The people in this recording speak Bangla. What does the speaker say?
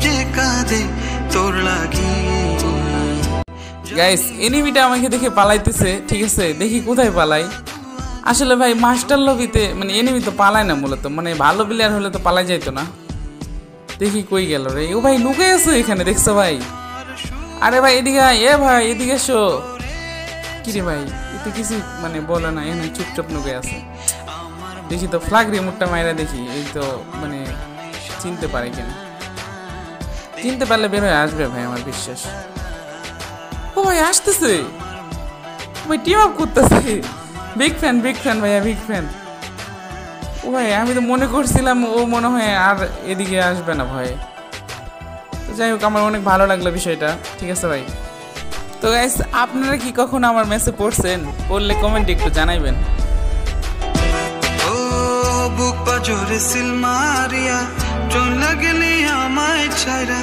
যে কাঁদে তোর লাগি। গাইস এনিমিটা আমাকে দেখে পালাইতেছে, ঠিক আছে দেখি কোথায় পালাই। আসলে ভাই মাস্টার লবিতে মানে এনিমি তো পালায় না মূলত, মানে ভালো প্লেয়ার হলে তো পালাই যাইতো না। দেখি কই গেল রে, ও ভাই লুকে আছে এখানে, দেখছো ভাই? আরে ভাই এদিকে এ ভাই এদিকে এসো। কি রে ভাই এতে কিছু মানে বলে না, এখানে চুপচাপ লুকে আছে। দেখি তো ফ্ল্যাগ রিমোটটা মাইরা দেখি, এই তো মানে চিনতে পারে কিনা। চিনতে পারলে বের হয়ে আসবে ভাই আমার বিশ্বাস। ও ভাই আসতেছে, ভাই টিম আপ করতেছে। বিগ ফ্যান ভাইয়া, বিগ ফ্যান। ও ভাই আমি তো মনে করছিলাম ও মনে হয় আর এদিকে আসবে না ভাই। তো যাই হোক আমার অনেক ভালো লাগলো বিষয়টা, ঠিক আছে ভাই। তো গাইস আপনারা কি কখনো আমার মেসে পড়ছেন? পড়লে কমেন্টে একটু জানাইবেন। ও বুক পাজরে সিল মারিয়া চল লাগলি আমায় ছাইরা।